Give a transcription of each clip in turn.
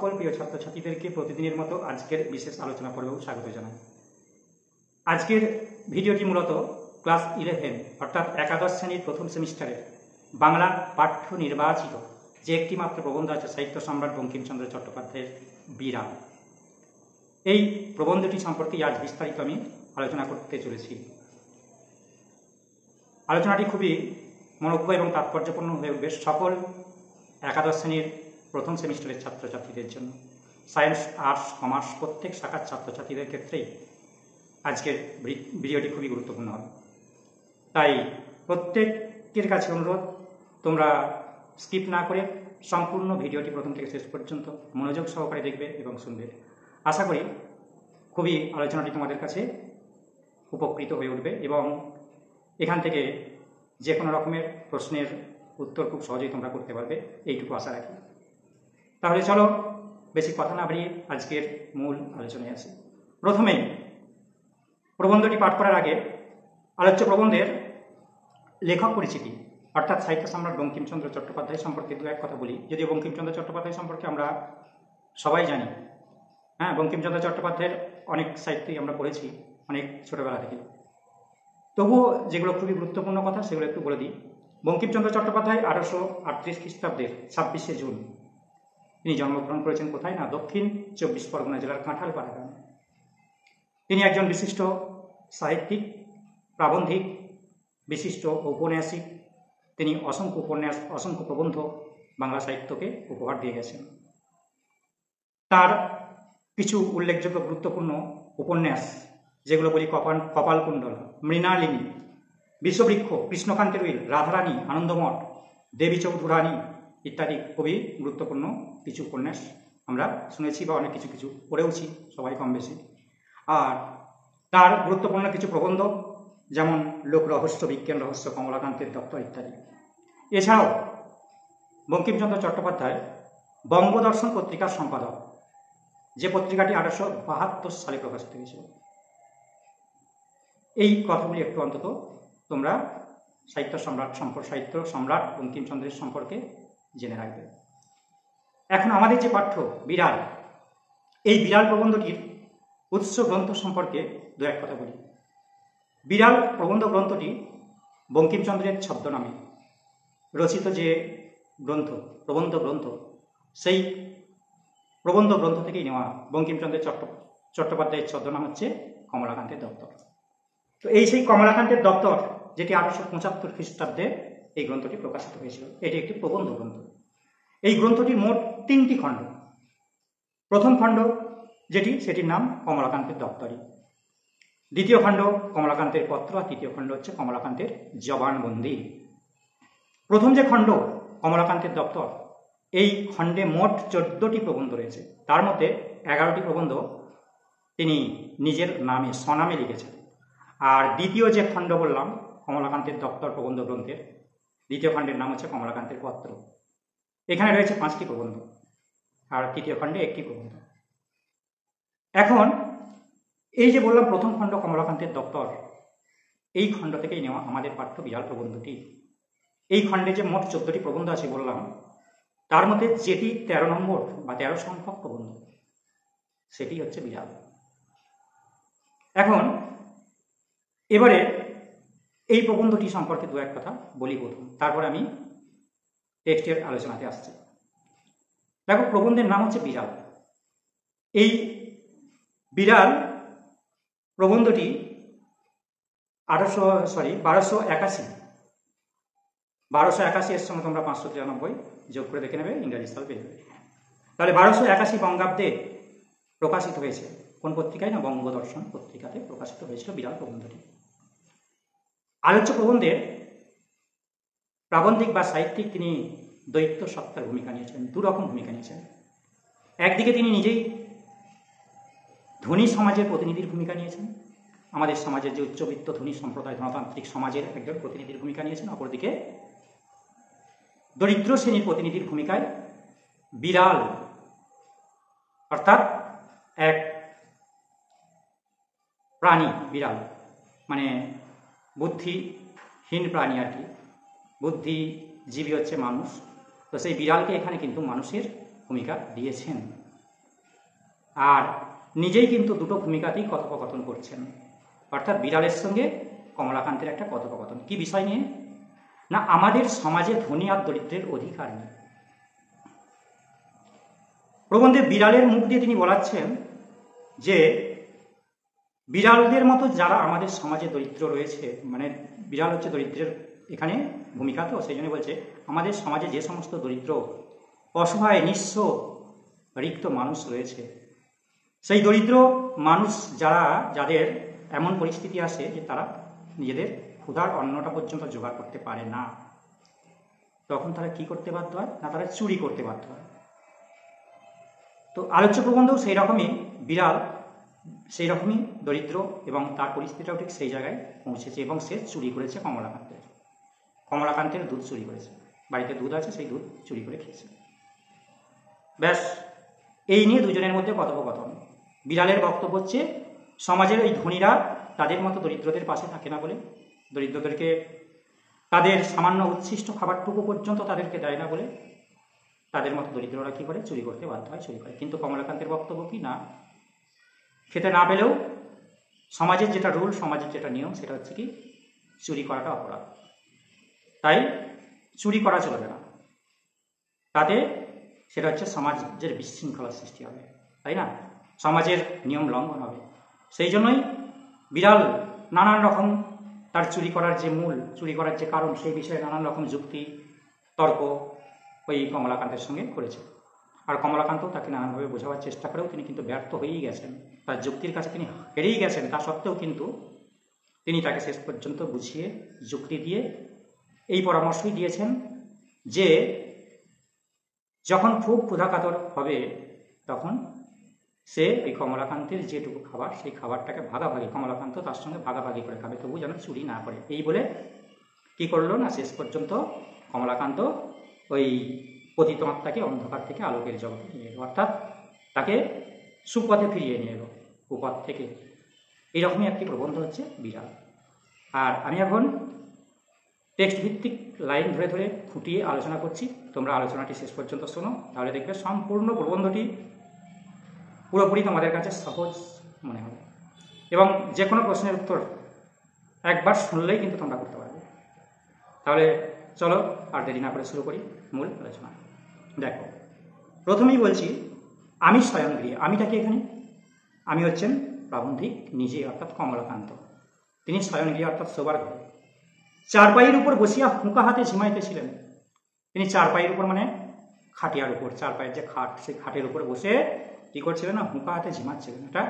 সকল প্রিয় ছাত্রছাত্রীদেরকে প্রতিদিনের মতো আজকের বিশেষ আলোচনা পর্বেও স্বাগত জানাই। আজকের ভিডিওটি মূলত ক্লাস 11 অর্থাৎ একাদশ শ্রেণীর প্রথম সেমিস্টারের বাংলা পাঠ্য নির্বাচিত যে একটি মাত্র প্রবন্ধ আছে সাহিত্য সম্রাট বঙ্কিমচন্দ্র চট্টোপাধ্যায়ের বিরাম, এই প্রবন্ধটি সম্পর্কে আজ বিস্তারিত আমি আলোচনা করতে চলেছি। আলোচনাটি খুবই মনোজ্ঞ এবং তাৎপর্যপূর্ণ হয়ে উঠবে সকল একাদশ শ্রেণীর প্রথম সেমিস্টারের ছাত্রছাত্রীদের জন্য। সায়েন্স, আর্টস, কমার্স প্রত্যেক শাখার ছাত্রছাত্রীদের ক্ষেত্রেই আজকের ভিডিওটি খুবই গুরুত্বপূর্ণ হবে। তাই প্রত্যেকের কাছে অনুরোধ, তোমরা স্কিপ না করে সম্পূর্ণ ভিডিওটি প্রথম থেকে শেষ পর্যন্ত মনোযোগ সহকারে দেখবে এবং শুনবে। আশা করি খুবই আলোচনাটি তোমাদের কাছে উপকৃত হয়ে উঠবে এবং এখান থেকে যে কোনো রকমের প্রশ্নের উত্তর খুব সহজেই তোমরা করতে পারবে, এইটুকু আশা রাখি। তাহলে চলো বেশি কথা না বাড়িয়ে আজকের মূল আলোচনায় আসি। প্রথমেই প্রবন্ধটি পাঠ করার আগে আলোচ্য প্রবন্ধের লেখক পরিচিতি অর্থাৎ সাহিত্য সম্রাট বঙ্কিমচন্দ্র চট্টোপাধ্যায় সম্পর্কে দু এক কথা বলি। যদিও বঙ্কিমচন্দ্র চট্টোপাধ্যায় সম্পর্কে আমরা সবাই জানি, হ্যাঁ, বঙ্কিমচন্দ্র চট্টোপাধ্যায়ের অনেক সাহিত্যই আমরা পড়েছি অনেক ছোটবেলা থেকে, তবুও যেগুলো খুবই গুরুত্বপূর্ণ কথা সেগুলো একটু বলে দিই। বঙ্কিমচন্দ্র চট্টোপাধ্যায় 1838 খ্রিস্টাব্দের 26শে জুন তিনি জন্মগ্রহণ করেছেন। কোথায় না, দক্ষিণ 24 পরগনা জেলার কাঁঠালপাড়া গ্রামে। তিনি একজন বিশিষ্ট সাহিত্যিক, প্রাবন্ধিক, বিশিষ্ট ঔপন্যাসিক। তিনি অসংখ্য উপন্যাস, অসংখ্য প্রবন্ধ বাংলা সাহিত্যকে উপহার দিয়ে গেছেন। তার কিছু উল্লেখযোগ্য গুরুত্বপূর্ণ উপন্যাস যেগুলো বলি কপালকুণ্ডল, মৃণালিনী, বিশ্ববৃক্ষ, কৃষ্ণকান্তের উইল, রাধারানী, আনন্দমঠ, দেবী চৌধুরানী ইত্যাদি খুবই গুরুত্বপূর্ণ কিছু উপন্যাস আমরা শুনেছি বা অনেক কিছু কিছু পড়েওছি সবাই কম বেশি। আর তার গুরুত্বপূর্ণ কিছু প্রবন্ধ যেমন লোক রহস্য, বিজ্ঞান রহস্য, কমলাকান্তের দপ্তর ইত্যাদি। এছাড়াও বঙ্কিমচন্দ্র চট্টোপাধ্যায় বঙ্গদর্শন পত্রিকার সম্পাদক, যে পত্রিকাটি 1872 সালে প্রকাশিত হয়েছিল। এই কথাগুলি একটু অন্তত তোমরা সাহিত্য সম্রাট বঙ্কিমচন্দ্রের সম্পর্কে জেনে রাখবে। এখন আমাদের যে পাঠ্য বিড়াল, এই বিড়াল প্রবন্ধটির উৎস গ্রন্থ সম্পর্কে দু এক কথা বলি। বিড়াল প্রবন্ধ গ্রন্থটি বঙ্কিমচন্দ্রের ছদ্মনামে রচিত যে প্রবন্ধ গ্রন্থ, সেই প্রবন্ধ গ্রন্থ থেকেই নেওয়া। বঙ্কিমচন্দ্রের চট্টোপাধ্যায়ের ছদ্মনাম হচ্ছে কমলাকান্তের দপ্তর। তো এই সেই কমলাকান্তের দপ্তর, যেটি 1875 খ্রিস্টাব্দে এই গ্রন্থটি প্রকাশিত হয়েছিল, এটি একটি প্রবন্ধ গ্রন্থ। এই গ্রন্থটির মোট 3টি খণ্ড। প্রথম খণ্ড সেটির নাম কমলাকান্তের দপ্তরি, দ্বিতীয় খণ্ড কমলাকান্তের পত্র, আর তৃতীয় খণ্ড হচ্ছে কমলাকান্তের জবানবন্দি। প্রথম যে খণ্ড কমলাকান্তের দপ্তর, এই খণ্ডে মোট 14টি প্রবন্ধ রয়েছে। তার মধ্যে 11টি প্রবন্ধ তিনি নিজের নামে স্বনামে লিখেছেন। আর দ্বিতীয় যে খণ্ড বললাম কমলাকান্তের দপ্তর প্রবন্ধ গ্রন্থের, দ্বিতীয় খণ্ডের নাম হচ্ছে কমলাকান্তের পত্র। এখানে রয়েছে 5টি প্রবন্ধ, আর তৃতীয় খণ্ডে 1টি প্রবন্ধ। এখন এই যে বললাম প্রথম খণ্ড কমলাকান্তের দপ্তর, এই খণ্ড থেকেই নেওয়া আমাদের পাঠ্য বিড়াল প্রবন্ধটি। এই খণ্ডে যে মোট 14টি প্রবন্ধ আছে বললাম, তার মধ্যে যেটি 13 নম্বর বা 13 সংখ্যক প্রবন্ধ, সেটি হচ্ছে বিড়াল। এখন এবারে এই প্রবন্ধটি সম্পর্কে দু এক কথা বলি প্রথম, তারপর আমি টেক্সটের আলোচনাতে আসছি। দেখো, প্রবন্ধের নাম হচ্ছে বিড়াল। এই বিড়াল প্রবন্ধটি 1281 এর সঙ্গে তোমরা 593 যোগ করে দেখে নেবে, ইংরাজি সাল পেয়ে যাবে। তাহলে 1281 বঙ্গাব্দে প্রকাশিত হয়েছে। কোন পত্রিকায় না, বঙ্গদর্শন পত্রিকাতে প্রকাশিত হয়েছিল বিড়াল প্রবন্ধটি। আলোচ্য প্রবন্ধে প্রাবন্ধিক বা সাহিত্যিক তিনি দ্বৈত সত্তার ভূমিকা নিয়েছেন, দুরকম ভূমিকা নিয়েছেন। একদিকে তিনি নিজেই ধনী সমাজের প্রতিনিধির ভূমিকা নিয়েছেন, আমাদের সমাজের যে উচ্চবিত্ত ধনী সম্প্রদায়, ধনতান্ত্রিক সমাজের একজন প্রতিনিধির ভূমিকা নিয়েছেন। অপরদিকে দরিদ্র শ্রেণীর প্রতিনিধির ভূমিকায় বিড়াল অর্থাৎ এক প্রাণী, বিড়াল মানে বুদ্ধিহীন প্রাণী আর কি, বুদ্ধিজীবী হচ্ছে মানুষ, তো সেই বিড়ালকে এখানে কিন্তু মানুষের ভূমিকা দিয়েছেন। আর নিজেই কিন্তু দুটো ভূমিকাতেই কথোপকথন করছেন, অর্থাৎ বিড়ালের সঙ্গে কমলাকান্তের একটা কথোপকথন। কি বিষয় নিয়ে? না আমাদের সমাজে ধনী আর দরিদ্রের অধিকার নেই। প্রবন্ধে বিড়ালের মুখ দিয়ে তিনি বলাচ্ছেন যে বিড়ালদের মতো যারা আমাদের সমাজে দরিদ্র রয়েছে, মানে বিড়াল হচ্ছে দরিদ্রের এখানে ভূমিকা, তো সেই জন্য বলছে আমাদের সমাজে যে সমস্ত দরিদ্র, অসহায়, নিঃস্ব, রিক্ত মানুষ রয়েছে, সেই দরিদ্র মানুষ যাদের এমন পরিস্থিতি আসে যে তারা নিজেদের ক্ষুধার অন্নটা পর্যন্ত জোগাড় করতে পারে না, তখন তারা কি করতে বাধ্য হয়? না তারা চুরি করতে বাধ্য হয়। তো আলোচ্য প্রবন্ধও সেই রকমই, বিড়াল সেই রকমই দরিদ্র এবং তার পরিস্থিতিটাও ঠিক সেই জায়গায় পৌঁছেছে এবং সে চুরি করেছে কমলাকান্তের দুধ চুরি করেছে। বাড়িতে দুধ আছে, সেই দুধ চুরি করে খেয়েছে। ব্যাস, এই নিয়ে দুজনের মধ্যে কথোপকথন। বিড়ালের বক্তব্য হচ্ছে সমাজের এই ধনীরা তাদের মতো দরিদ্রদের পাশে থাকে না বলে, দরিদ্রদেরকে তাদের সামান্য উচ্ছিষ্ট খাবারটুকু পর্যন্ত তাদেরকে দেয় না বলে তাদের মতো দরিদ্ররা কী করে? চুরি করতে বাধ্য হয়, চুরি করে। কিন্তু কমলাকান্তের বক্তব্য কি? না, খেতে না পেলেও সমাজের যেটা রুল, সমাজের যেটা নিয়ম, সেটা হচ্ছে কি চুরি করাটা অপরাধ, তাই চুরি করা চলবে না, তাতে সেটা হচ্ছে সমাজের বিশৃঙ্খলার সৃষ্টি হবে, তাই না? সমাজের নিয়ম লঙ্ঘন হবে। সেই জন্যই বিড়াল নানান রকম তার চুরি করার যে মূল, চুরি করার যে কারণ, সেই বিষয়ে নানান রকম যুক্তি তর্ক ওই কমলাকান্তের সঙ্গে করেছে। আর কমলাকান্তও তাকে নানানভাবে বোঝাবার চেষ্টা করেও তিনি কিন্তু ব্যর্থ হয়েই গেছেন, তার যুক্তির কাছে তিনি হেরেই গেছেন। তা সত্ত্বেও কিন্তু তিনি তাকে শেষ পর্যন্ত বুঝিয়ে যুক্তি দিয়ে এই পরামর্শই দিয়েছেন যে যখন খুব ক্ষুধাকাতর হবে তখন সে এই কমলাকান্তের যেটুকু খাবার, সেই খাবারটাকে ভাগাভাগি, কমলাকান্ত তার সঙ্গে ভাগাভাগি করে খাবে, তবু যেন চুরি না করে। এই বলে কি করলো না, শেষ পর্যন্ত কমলাকান্ত ওই পতিত আত্মাকে অন্ধকার থেকে আলোকের জগতে নিয়ে এলো, অর্থাৎ তাকে সুপথে ফিরিয়ে নিয়ে এলো, কুপথ থেকে। এইরকমই একটি প্রবন্ধ হচ্ছে বিড়াল। আর আমি এখন টেক্সট ভিত্তিক লাইন ধরে ধরে ফুটিয়ে আলোচনা করছি, তোমরা আলোচনাটি শেষ পর্যন্ত শোনো, তাহলে দেখবে সম্পূর্ণ প্রবন্ধটি পুরোপুরি তোমাদের কাছে সহজ মনে হবে এবং যে কোনো প্রশ্নের উত্তর একবার শুনলেই কিন্তু তোমরা করতে পারবে। তাহলে চলো আর দেরি না করে শুরু করি মূল আলোচনা। দেখো, প্রথমেই বলছি আমি শয়নগৃহে। আমিটাকে এখানে আমি হচ্ছেন প্রাবন্ধিক নিজে, অর্থাৎ কমলাকান্ত। তিনি শয়নগৃহে অর্থাৎ শোবার ঘরে চারপাইয়ের উপর বসিয়া হুঁকা হাতে ঝিমাইতেছিলেন। তিনি চারপাইয়ের উপর মানে খাটিয়ার উপর, চারপাইয়ের যে খাট, সেই খাটের উপর বসে কী করছিলেন না, হুঁকা হাতে ঝিমাচ্ছিলেন। এটা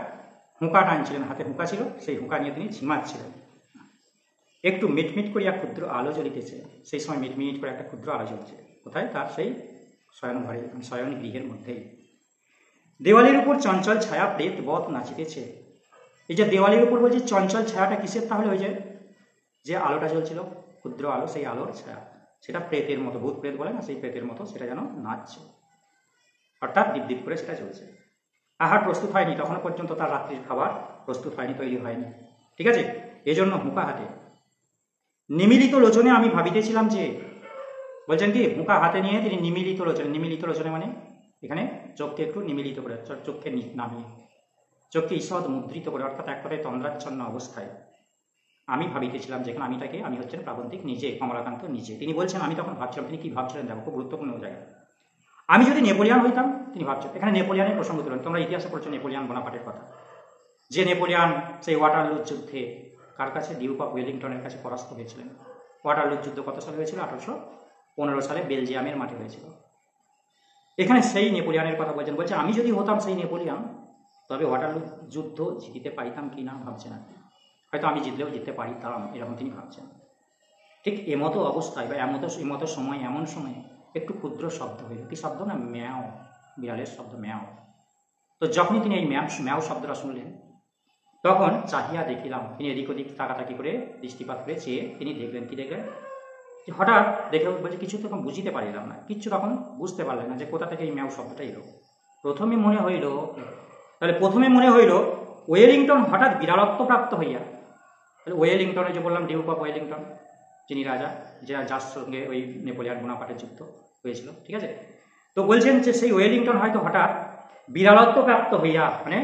হুঁকা টানছিলেন, হাতে হুঁকা ছিল, সেই হুঁকা নিয়ে তিনি ঝিমাচ্ছিলেন। একটু মিটমিট করিয়া ক্ষুদ্র আলো জ্বলিতেছে। সেই সময় মিটমিট করে একটা ক্ষুদ্র আলো জ্বলছে। কোথায়? তার সেই শয়ন ঘরে, শয়ন গৃহের মধ্যেই। দেওয়ালের উপর চঞ্চল ছায়া প্রেত বৎ নাচিতেছে। এই যে দেওয়ালের উপর বলছে চঞ্চল ছায়াটা কিসের? তাহলে ওই যে আলোটা জ্বলছিল, ক্ষুদ্র আলো, সেই আলোর ছায়া, সেটা প্রেতের মতো, ভূত প্রেত বলে না, সেই প্রেতের মতো সেটা যেন নাচছে, অর্থাৎ দীপ দীপ করে সেটা জ্বলছে। আহার প্রস্তুত হয়নি, তখনও পর্যন্ত তার রাত্রির খাবার প্রস্তুত হয়নি, তৈরি হয়নি, ঠিক আছে? এজন্য হুঁকা হাতে নিমিলিত লোচনে আমি ভাবিতেছিলাম যে, বলছেন কি হুঁকা হাতে নিয়ে তিনি নিমিলিত লোচনে, নিমিলিত লোচনে মানে এখানে চোখকে একটু নিমিলিত করে, চোখকে নামিয়ে, চোখকে ঈষৎ মুদ্রিত করে, অর্থাৎ এক কথায় তন্দ্রাচ্ছন্ন অবস্থায় আমি ভাবিতেছিলাম, যেখানে আমিটাকে আমি হচ্ছেন প্রাবন্ধিক নিজে, কমলাকান্ত নিজে। তিনি বলছেন আমি তখন ভাবছিলাম, তিনি কি ভাবছিলেন দেখো, খুব গুরুত্বপূর্ণ জায়গা। আমি যদি নেপোলিয়ান হইতাম, তিনি ভাবছেন, এখানে নেপোলিয়ানের প্রসঙ্গ তুলেন। তোমরা ইতিহাসে পড়ছো নেপোলিয়ান বোনাপার্টের কথা, যে নেপোলিয়ান সেই ওয়াটারলু যুদ্ধে কার কাছে? ডিউক অফ ওয়েলিংটনের কাছে পরাস্ত হয়েছিলেন। ওয়াটারলু যুদ্ধ কত সালে হয়েছিল? 1815 সালে বেলজিয়ামের মাঠে হয়েছিল। এখানে সেই নেপোলিয়ানের কথা বলছেন, বলছে আমি যদি হতাম সেই নেপোলিয়ান, তবে ওয়াটারলু যুদ্ধ জিততে পারিতাম কি না ভাবছেন, হয়তো আমি জিতলেও জিততে পারিতাম, এরকম তিনি ভাবছেন। ঠিক এমতো অবস্থায় বা এমতো সময়, এমন সময় একটু ক্ষুদ্র শব্দ হইল। কি শব্দ? না ম্যাও, বিড়ালের শব্দ, ম্যাও। তো যখনই তিনি এই ম্যাও শব্দটা শুনলেন, তখন চাহিয়া দেখিলাম, তিনি এদিক ওদিক তাকাতাকি করে দৃষ্টিপাত করে চেয়ে তিনি দেখলেন, কি দেখলেন? যে হঠাৎ দেখে বলছে কিছু তখন বুঝিতে পারিলাম না, কিচ্ছু তখন বুঝতে পারলেন না যে কোথা থেকে এই ম্যাও শব্দটা এলো। প্রথমে মনে হইল ওয়েলিংটন হঠাৎ বিড়ালত্ব প্রাপ্ত হইয়া, তাহলে ওয়েলিংটনে যে বললাম, ডিউক অফ ওয়েলিংটন, যিনি রাজা, যার সঙ্গে ওই নেপোলিয়ান বোনাপার্টের যুদ্ধ হয়েছিল, ঠিক আছে? তো বলছেন যে সেই ওয়েলিংটন হয়তো হঠাৎ বিড়ালত্ব প্রাপ্ত হইয়া, মানে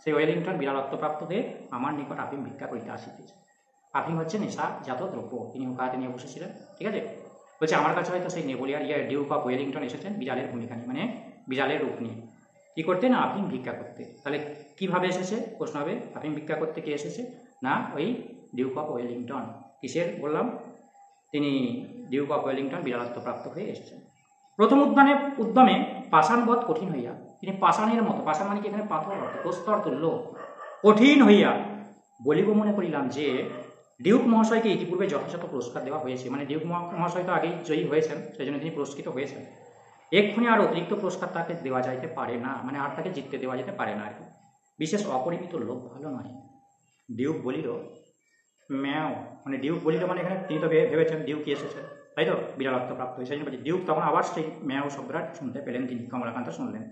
সেই ওয়েলিংটন বিড়ালত্ব প্রাপ্ত হয়ে আমার নিকট আফিম ভিক্ষা করিতে আসিতেছে। আফিম হচ্ছে নেশাজাত দ্রব্য, তিনি ওকাতে নিয়ে বসেছিলেন, ঠিক আছে। বলছে আমার কাছে হয়তো সেই নেপোলিয়ান ডিউক অফ ওয়েলিংটন এসেছেন বিড়ালের ভূমিকা নিয়ে, মানে বিড়ালের রূপ নিয়ে। কী করতে না, আফিম ভিক্ষা করতে। তাহলে কীভাবে এসেছে প্রশ্ন হবে, আফিম ভিক্ষা করতে কে এসেছে না, ওই ডিউক অফ ওয়েলিংটন। কিসের বললাম, তিনি ডিউক অফ ওয়েলিংটন বিড়ালত্ব প্রাপ্ত হয়ে এসেছেন। প্রথম উদ্যমে পাষাণবৎ কঠিন হইয়া, তিনি পাষাণের মতো, পাষাণ মানে কি এখানে পাথর, প্রস্তর তুল্য কঠিন হইয়া বলিব মনে করিলাম যে ডিউক মহাশয়কে ইতিপূর্বে যথাযথ পুরস্কার দেওয়া হয়েছে। মানে ডিউক মহাশয় তো আগেই জয়ী হয়েছেন, সেই জন্য তিনি পুরস্কৃত হয়েছেন। এক্ষুনি আর অতিরিক্ত পুরস্কার তাকে দেওয়া যাইতে পারে না, মানে আর তাকে জিততে দেওয়া যেতে পারে না আর কি। বিশেষ অপরিমিত লোভ ভালো নয়। ডিউক বলিল ম্যাও, মানে ডিউক বলিল মানে এখানে তিনি তো ভেবেছেন ডিউক কি এসেছে, তাই তো বিড়ালত্ব প্রাপ্ত হয়েছে, সেই জন্য বলছি ডিউক। তখন আবার সেই ম্যাও শব্দটা শুনতে পেলেন তিনি, কমলাকান্ত শুনলেন।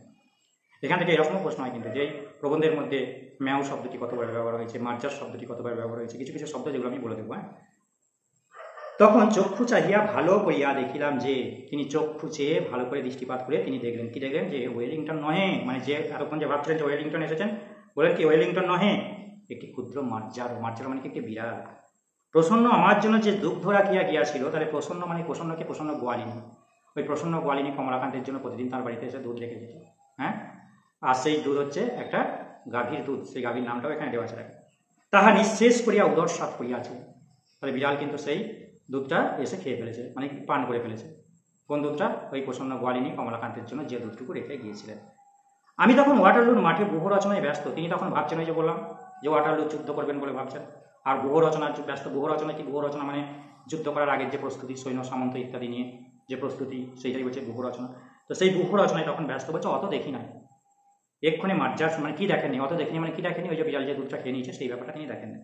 এখান থেকে এরকমও প্রশ্ন হয় কিন্তু যে প্রবন্ধের মধ্যে ম্যাও শব্দটি কতবার ব্যবহার হয়েছে, মার্জার শব্দটি কতবার ব্যবহার হয়েছে, কিছু কিছু শব্দ যেগুলো আমি বলে দেবো। হ্যাঁ, তখন চক্ষু চাহিয়া ভালো করিয়া দেখিলাম যে, তিনি চক্ষু চেয়ে ভালো করে দৃষ্টিপাত করে তিনি দেখলেন, কি দেখলেন, যে ওয়েলিংটন নহে, মানে যে এতক্ষণ যে ভাবছিলেন যে ওয়েলিংটন এসেছেন, বলেন কি ওয়েলিংটন নহে, একটি ক্ষুদ্র মার্জার, মার্জার মানে কি একটি বিড়াল। প্রসন্ন আমার জন্য যে দুগ্ধ রাখিয়া গিয়াছিল, তাহলে প্রসন্ন মানে প্রসন্নকে প্রসন্ন গোয়ালিনী, ওই প্রসন্ন গোয়ালিনী কমলাকান্তের জন্য প্রতিদিন তার বাড়িতে এসে দুধ রেখে যেত। হ্যাঁ, আর সেই দুধ হচ্ছে একটা গাভীর দুধ, সেই গাভীর নামটাও এখানে দেওয়া আছে। তাহা নিঃশেষ করিয়া উদর সাত করিয়াছে, তাহলে বিড়াল কিন্তু সেই দুধটা এসে খেয়ে ফেলেছে, মানে পান করে ফেলেছে। কোন দুধটা, ওই প্রসন্ন গোয়ালিনী কমলাকান্তের জন্য যে দুধটুকু রেখে গিয়েছিলেন। আমি তখন ওয়াটারলুর মাঠে বহু রচনায় ব্যস্ত, তিনি তখন ভাবছেন, ওই যে বললাম যে ওয়াটারলু যুদ্ধ করবেন বলে ভাবছেন, আর বহু রচনার ব্যস্ত। বহু রচনা কি, বহু রচনা মানে যুদ্ধ করার আগের যে প্রস্তুতি, সৈন্য সামন্ত ইত্যাদি নিয়ে যে প্রস্তুতি, সেইটাই বলছে বহু রচনা। তো সেই বহু রচনায় তখন ব্যস্ত, বলছে অত দেখি নাই, এক্ষণে মার্জার মানে কি দেখেনি, অত দেখেনি মানে কি দেখেনি, ওই যে বিড়াল যে দুধটা খেয়ে নিয়েছে সেই ব্যাপারটা তিনি দেখেননি।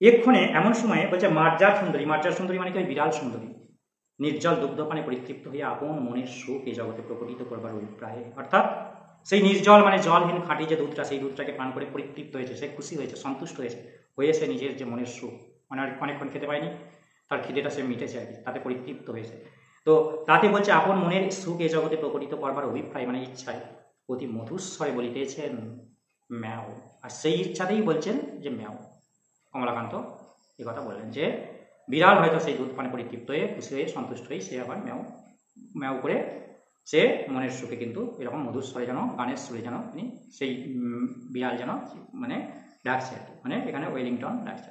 এক্ষণে এমন সময়ে বলছে মার্জার সুন্দরী, মার্জার সুন্দরী মানে কি ওই বিড়াল সুন্দরী, নির্জল দুগ্ধপানে পরিতৃপ্ত হইয়া আপন মনের সুখ এই জগতে প্রকটিত করবার অভিপ্রায়ে, অর্থাৎ সেই নির্জল মানে জলহীন খাঁটি যে দুধটা, সেই দুধটাকে পান করে পরিতৃপ্ত হয়েছে, সে খুশি হয়েছে, সন্তুষ্ট হয়েছে নিজের যে মনের সুখ, মানে অনেকক্ষণ খেতে পায়নি, তার খিদেটা সে মিটেছে আর কি, তাতে পরিতৃপ্ত হয়েছে। তো তাতে বলছে আপন মনের সুখ এই জগতে প্রকটিত করবার অভিপ্রায় মানে ইচ্ছায় অতি মধুস্বরে বলিতেছেন ম্যাও, আর সেই ইচ্ছাতেই বলছেন যে ম্যাও। কমলাকান্ত এ কথা বললেন যে বিড়াল হয়তো সেই দুধ পানে পরিতৃপ্ত হয়ে খুশি হয়ে সন্তুষ্ট হয়ে সে আবার ম্যাও ম্যাও করে সে মনের সুখে কিন্তু এরকম মধুর স্বরে যেন, গানের সুরে যেন তিনি সেই বিড়াল যেন মানে ডাকছে আর কি, মানে এখানে ওয়েলিংটন ডাকছে।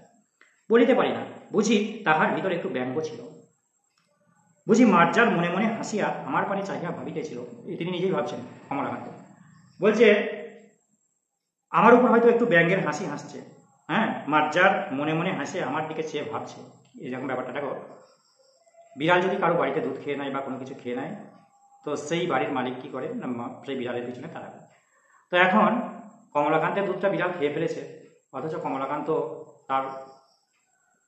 বলিতে পারি না, বুঝি তাহার ভিতরে একটু ব্যঙ্গ ছিল, বুঝি মার্জার মনে মনে হাসিয়া আমার পানে চাহিয়া ভাবিতেছিল, তিনি নিজেই ভাবছেন কমলাকান্ত, বলছে আমার উপর হয়তো একটু ব্যঙ্গের হাসি হাসছে। হ্যাঁ, মার্জার মনে মনে হাসে আমার দিকে চেয়ে ভাবছে, এরকম ব্যাপারটা। দেখো, বিড়াল যদি কারো বাড়িতে দুধ খেয়ে নেয় বা কোনো কিছু খেয়ে নেয়, তো সেই বাড়ির মালিক কী করে না, সেই বিড়ালের পিছনে তাড়া করে। তো এখন কমলাকান্তের দুধটা বিড়াল খেয়ে ফেলেছে, অথচ কমলাকান্ত তার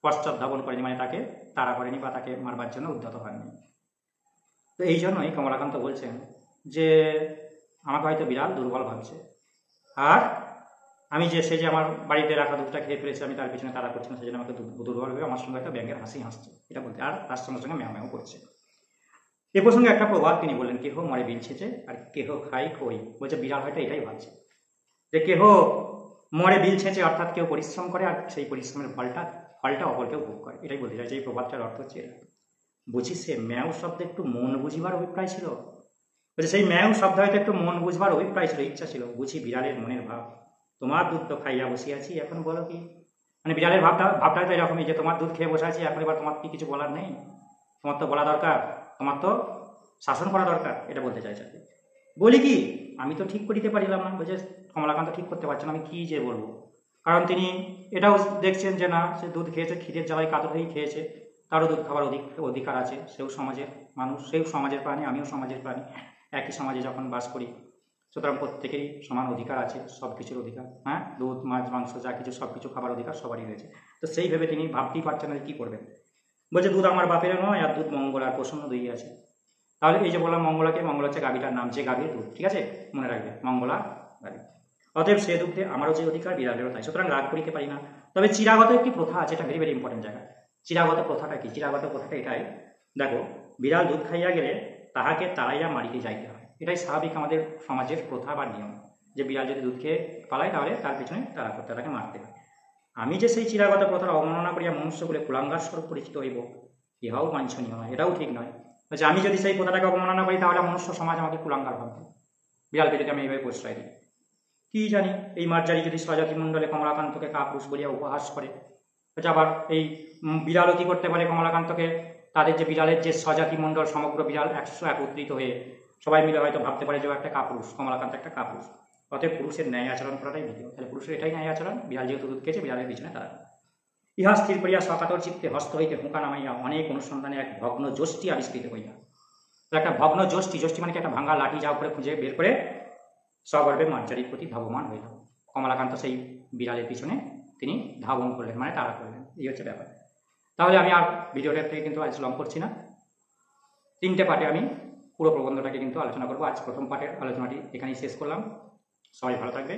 পশ্চাৎ ধাবন করেনি, মানে তাকে তাড়া করেনি বা তাকে মারবার জন্য উদ্যত হয়নি। তো এই জন্যই কমলাকান্ত বলছেন যে আমাকে হয়তো বিড়াল দুর্বল ভাবছে, আর আমি যে সে যে আমার বাড়িতে রাখা দুধটা খেয়ে ফেলেছে, আমি তার পিছনে তাড়া করছি না, সেই জন্য আমাকে দুর্বল ভেবে আমার সঙ্গে একটা ব্যঙ্গের হাসি হাসছে, এটা বলতে, আর তার সঙ্গে সঙ্গে ম্যাও ম্যাও করছে। এ প্রসঙ্গে একটা প্রবাদ তিনি বললেন, কেহ মরে বিল ছেঁচে আর কেহ খাই খই। বলছে বিড়াল হয়তো এটাই ভাবছে যে কেহ মরে বিল ছেঁচে, অর্থাৎ কেউ পরিশ্রম করে আর সেই পরিশ্রমের ফলটা অপর কেউ ভোগ করে, এটাই বলতে চাইছে। এই প্রবাদটার অর্থ হচ্ছে এটা। বুঝি সে ম্যাও শব্দে একটু মন বুঝিবার অভিপ্রায় ছিল, বলছে সেই ম্যাও শব্দ হয়তো একটু মন বুঝবার অভিপ্রায় ছিল, ইচ্ছা ছিল। বুঝি বিড়ালের মনের ভাব, তোমার দুধ তো খাইয়া বসিয়াছি, এখন বলো কি, মানে বিড়ালের ভাবটা তো এরকমই যে তোমার দুধ খেয়ে বসে আছি, এখন এবার তোমার কি কিছু বলার নেই, তোমার তো বলা দরকার, তোমার তো শাসন করা দরকার, এটা বলতে চাইছে। বলি কি, আমি তো ঠিক করিতে পারিলাম না, বলছে কমলাকান্ত ঠিক করতে পারছে না, আমি কি যে বলবো। কারণ তিনি এটাও দেখছেন যে না, সে দুধ খেয়েছে, খিদের জ্বালায় কাতর হয়েই খেয়েছে, তারও দুধ খাবার অধিকার আছে, সেও সমাজের মানুষ, সেও সমাজের প্রাণী, আমিও সমাজের প্রাণী, একই সমাজে যখন বাস করি, সুতরাং প্রত্যেকেরই সমান অধিকার আছে, সব কিছুর অধিকার। হ্যাঁ, দুধ মাছ মাংস যা কিছু সব কিছু খাবার অধিকার সবারই রয়েছে। তো সেই ভেবে তিনি ভাবতেই পারছেন না কী করবেন। বলছে দুধ আমার বাপেরও নয়, আর দুধ মঙ্গলার প্রসন্ন দুই আছে। তাহলে এই যে বললাম মঙ্গলাকে, মঙ্গলা হচ্ছে গাভীটার নাম, যে গাভীর দুধ, ঠিক আছে, মনে রাখবে, মঙ্গলা গাভী। অতএব সে দুধে আমারও যে অধিকার, বিড়ালেরও তাই, সুতরাং রাগ করিতে পারি না। তবে চিরাগত একটি প্রথা আছে, এটা ভেরি ভেরি ইম্পর্টেন্ট জায়গা। চিরাগত প্রথাটা কি? চিরাগত প্রথাটা এটাই, দেখো, বিড়াল দুধ খাইয়া গেলে তাহাকে তাড়াইয়া মারিতে যাইতে হয়। এটাই স্বাভাবিক আমাদের সমাজের প্রথা বা নিয়ম, যে বিড়াল যদি দুধ খেয়ে পালায় তাহলে তার পিছনে তাড়া করতে, তাকে মারতে হয়। আমি যে সেই চিরাগত প্রথার অবমাননা করিয়া মনুষ্যকুলে কুলাঙ্গার স্বরূপ পরিচিত হইব, ইহাও বাঞ্ছনীয় নয়, এটাও ঠিক নয়। বলছে আমি যদি সেই প্রথাটাকে অবমাননা করি তাহলে মনুষ্য সমাজ আমাকে কুলাঙ্গার ভাববে, বিড়ালকে যদি আমি এইভাবে প্রশ্রয় দিই। কি জানি এই মার্জারি যদি স্বজাতি মণ্ডলে কমলাকান্তকে কাপুরুষ বলিয়া উপহাস করে, আবার এই বিড়ালও কি করতে পারে কমলাকান্তকে, তাদের যে বিড়ালের যে স্বজাতি মণ্ডল সমগ্র বিড়াল 100 একত্রিত হয়ে সবাই মিলে হয়তো ভাবতে পারে যে একটা কাপুরুষ, কমলাকান্ত একটা কাপুরুষ, অতএব পুরুষের ন্যায় আচরণ করাটাই ভিডিও। তাহলে পুরুষের এটাই ন্যায় আচরণ, বিড়াল যেহেতু দুধ খেয়েছে বিড়ালের পিছনে তারা। ইহা স্থির করিয়া সকাতর চিত্তে হস্ত হইতে হুঁকা নামাইয়া অনেক অনুসন্ধানে এক ভগ্ন যষ্টি আবিষ্কৃত হইয়া, একটা ভগ্ন যষ্টি, যষ্টি মানে কি একটা ভাঙা লাঠি, যা করে খুঁজে বের করে সগর্বে মার্জারির প্রতি ধাবমান হইল। কমলাকান্ত সেই বিড়ালের পিছনে তিনি ধাবন করলেন, মানে তাড়া করলেন। এই হচ্ছে ব্যাপার। তাহলে আমি আর ভিডিওটা থেকে কিন্তু আজ লং করছি না, 3টে পার্টে আমি পুরো প্রবন্ধটাকে কিন্তু আলোচনা করবো। আজ প্রথম পার্টের আলোচনাটি এখানেই শেষ করলাম। সবাই ভালো থাকবে।